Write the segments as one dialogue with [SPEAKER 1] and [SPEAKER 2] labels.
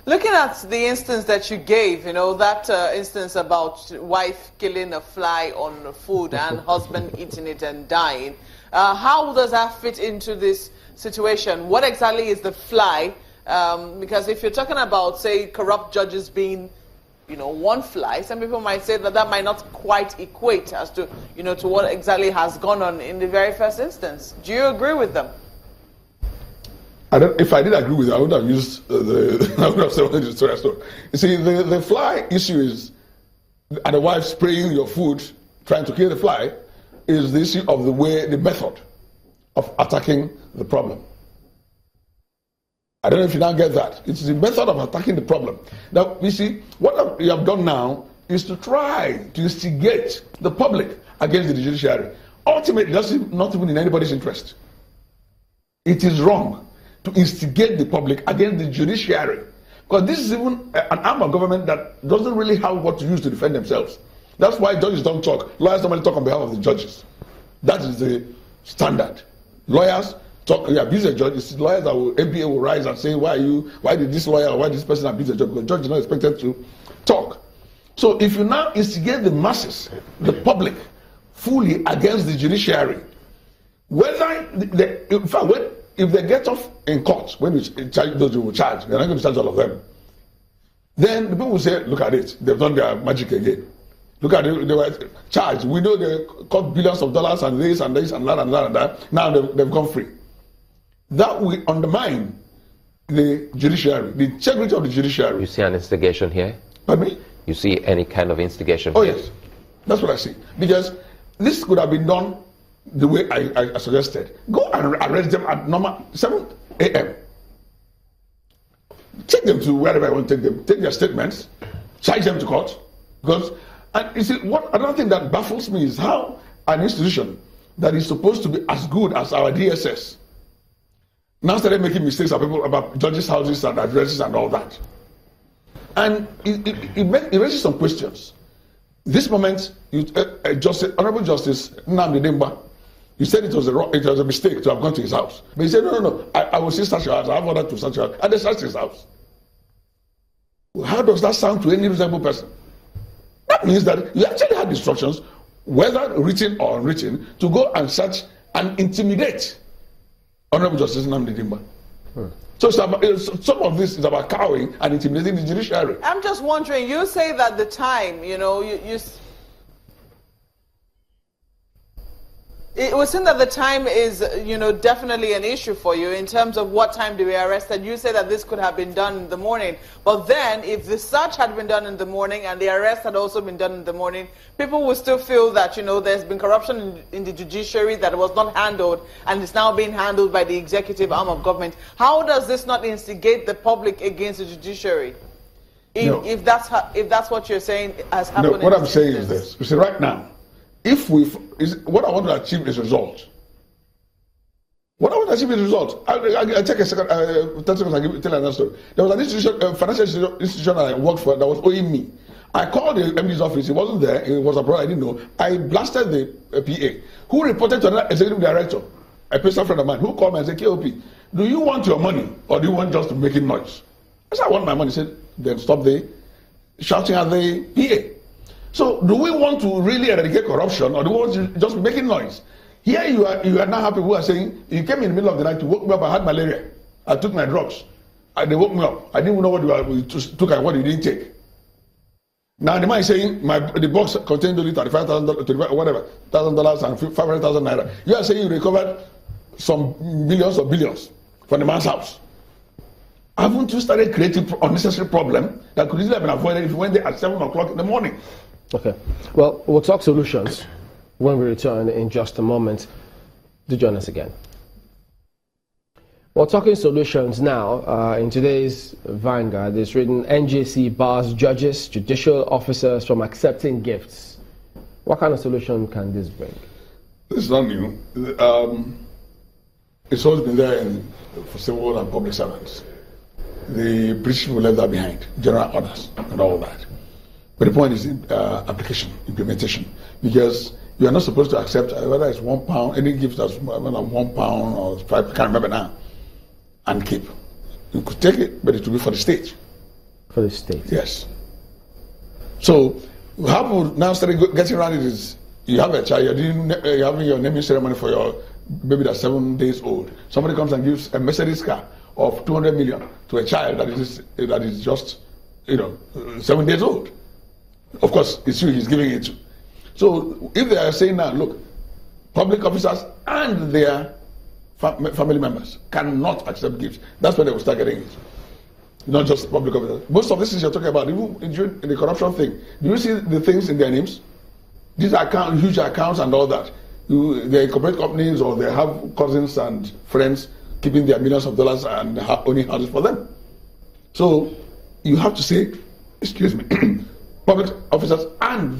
[SPEAKER 1] Looking at the instance that you gave, that instance about wife killing a fly on food and husband eating it and dying, how does that fit into this situation? What exactly is the fly? Because if you're talking about, say, corrupt judges being, one fly, some people might say that might not quite equate as to, to what exactly has gone on in the very first instance. Do you agree with them?
[SPEAKER 2] If I did agree with it, I would have used I would have said the story. You see, the fly issue is, and the wife spraying your food, trying to kill the fly, is the issue of the method of attacking the problem. I don't know if you now get that. It's the method of attacking the problem. Now, you see, what you have done now is to try to instigate the public against the judiciary. Ultimately, that's not even in anybody's interest. It is wrong to instigate the public against the judiciary, because this is even an arm of government that doesn't really have what to use to defend themselves. That's why judges don't talk. Lawyers normally talk on behalf of the judges. That is the standard. Lawyers talk. You abuse a judge. It's lawyers that APA will rise and say, why did this lawyer or why this person abuse a judge? Because the judge is not expected to talk. So if you now instigate the masses, the public, fully against the judiciary, if they get off in court, when we charge those who will charge, they're not going to charge all of them. Then the people will say, look at it, they've done their magic again. Look at it, they were charged. We know they got billions of dollars and this and this and that and that and that. Now they've gone free. That will undermine the judiciary, the integrity of the judiciary.
[SPEAKER 3] You see an instigation here?
[SPEAKER 2] Pardon me?
[SPEAKER 3] You see any kind of instigation
[SPEAKER 2] here?
[SPEAKER 3] Oh,
[SPEAKER 2] yes. That's what I see. Because this could have been done the way I suggested. Go and arrest them at normal 7 a.m. Take them to wherever I want to take them. Take their statements, charge them to court. And you see, another thing that baffles me is how an institution that is supposed to be as good as our DSS now started making mistakes about judges' houses and addresses and all that. And it raises some questions. This moment, Honorable Justice Nnamdi Dimba, you said it was a mistake to have gone to his house. But he said, no, I will still search your house. I have ordered to search your house. And they searched his house. Well, how does that sound to any reasonable person? That means that you actually had instructions, whether written or unwritten, to go and search and intimidate Honorable Justice Nnamdi Dimba. So some of this is about cowing and intimidating the judiciary.
[SPEAKER 1] I'm just wondering, you say that the time, it was seen that the time is, definitely an issue for you in terms of what time they were arrested. You say that this could have been done in the morning. But then, if the search had been done in the morning and the arrest had also been done in the morning, people would still feel that, there's been corruption in the judiciary that was not handled and is now being handled by the executive arm of government. How does this not instigate the public against the judiciary? If that's what you're saying has happened.
[SPEAKER 2] What I'm saying is this. You see, right now, what I want to achieve is result. What I want to achieve is result. I'll take a second, 10 seconds, I'll tell another story. There was an institution, financial institution that I worked for that was owing me. I called the MD's office, he wasn't there, he was abroad, I didn't know. I blasted the PA, who reported to another executive director, a personal friend of mine, who called me and said, KOP, do you want your money or do you want just to make noise? I said, I want my money. He said, then stop the shouting at the PA. So do we want to really eradicate corruption or do we want to just be making noise? Here you are now happy who are saying, you came in the middle of the night to woke me up, I had malaria. I took my drugs. They woke me up. I didn't even know what you took and what you didn't take. Now the man is saying the box contained only $35,000, whatever, $1,000 and $500,000. You are saying you recovered some millions or billions from the man's house. Haven't you started creating unnecessary problem that could easily have been avoided if you went there at 7 o'clock in the morning?
[SPEAKER 4] Okay. Well, we'll talk solutions when we return in just a moment. Do join us again. Well, talking solutions now, in today's Vanguard, it's written NJC bars judges, judicial officers from accepting gifts. What kind of solution can this bring?
[SPEAKER 2] This is not new. It's always been there for civil and public servants. The British people left that behind, general orders and all that. But the point is application, implementation. Because you are not supposed to accept whether it's £1, any gift that's £1 or 5, I can't remember now, and keep. You could take it, but it will be for the state.
[SPEAKER 4] for the state.
[SPEAKER 2] Yes. So how people now started getting around it is you have a child, you're having your naming ceremony for your baby that's 7 days old. Somebody comes and gives a Mercedes car of 200 million to a child that is just 7 days old. Of course, it's you he's giving it to. So if they are saying now, look, public officers and their family members cannot accept gifts, that's when they will start getting it. Not just public officers. Most of this is you're talking about, even in the corruption thing. Do you see the things in their names? These are huge accounts and all that. They corporate companies or they have cousins and friends keeping their millions of dollars and owning houses for them. So you have to say, excuse me, public officers and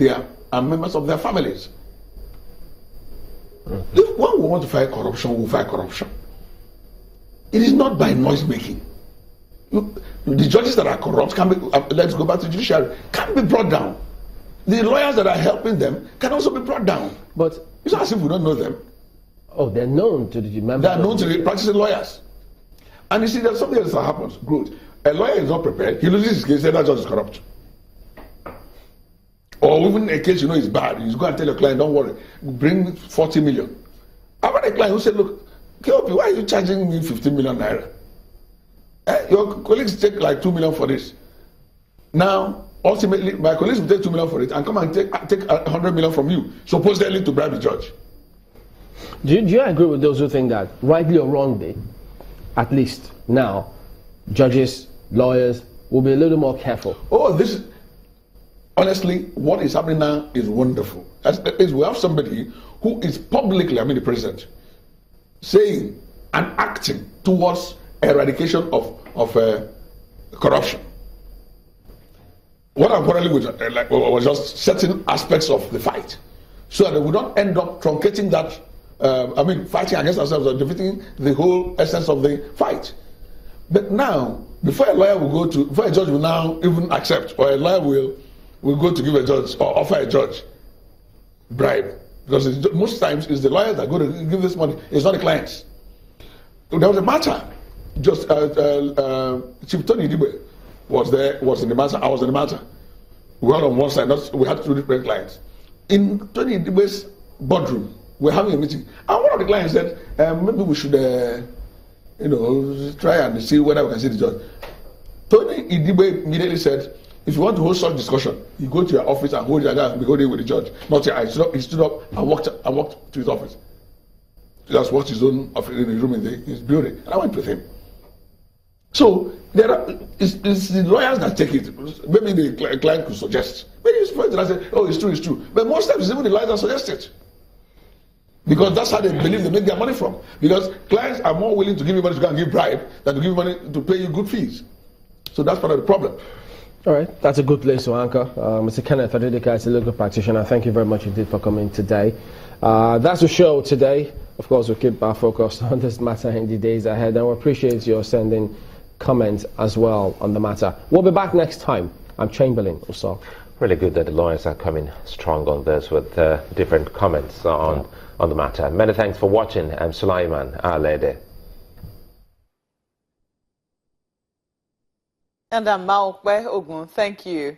[SPEAKER 2] members of their families. If one will want to fight corruption, we'll fight corruption. It is not by noise making. The judges that are corrupt can be, let's go back to judiciary, can be brought down. The lawyers that are helping them can also be brought down.
[SPEAKER 4] But
[SPEAKER 2] it's not as if we don't know them.
[SPEAKER 4] Oh, they're known to the members.
[SPEAKER 2] They are known to the practicing lawyers. And you see, there's something else that happens. Good. A lawyer is not prepared. He loses his case, that judge is corrupt. Or even a case is bad. You go and tell your client, don't worry, bring 40 million. I've had a client who said, look, KOP, why are you charging me 15 million naira? Your colleagues take like 2 million for this. Now, ultimately, my colleagues will take 2 million for it and come and take 100 million from you, supposedly to bribe the judge.
[SPEAKER 4] Do you agree with those who think that, rightly or wrongly, at least now, judges, lawyers will be a little more careful?
[SPEAKER 2] Oh, honestly, what is happening now is wonderful. We have somebody who is publicly, the president, saying and acting towards eradication of corruption. What I'm quarreling with was just certain aspects of the fight, so that we don't end up truncating that. Fighting against ourselves or defeating the whole essence of the fight. But now, before a judge will now even accept, or a lawyer will go to give a judge or offer a judge bribe, because most times it's the lawyers that go to give this money. It's not the clients. There was a matter. Just Chief Tony Dibe was in the matter. I was in the matter. We were on one side. We had 2 different clients. In Tony Dibe's boardroom, we're having a meeting, and one of the clients said, maybe we should, try and see whether we can see the judge. Tony Idibe immediately said, if you want to hold such discussion, you go to your office and hold your hand and go there with the judge. Not here. He stood up and walked to his office. He just walked his own office in his room in his building, and I went with him. So it's the lawyers that take it. Maybe the client could suggest. Maybe it's point that I say, oh, it's true. But most times it's even the lawyers that suggest it. Because that's how they believe they make their money from. Because clients are more willing to give you money to go and give bribe than to give you money to pay you good fees. So that's part of the problem.
[SPEAKER 4] All right, that's a good place to anchor. Mr. Kenneth Odidika is a legal practitioner. Thank you very much indeed for coming today. That's the show today. Of course, we'll keep our focus on this matter in the days ahead, and we appreciate your sending comments as well on the matter. We'll be back next time. I'm Chamberlain also.
[SPEAKER 3] Really good that the lawyers are coming strong on this with different comments on the matter. Many thanks for watching. I'm Sulaiman Alede.
[SPEAKER 1] And I'm Maokwe Ogun. Thank you.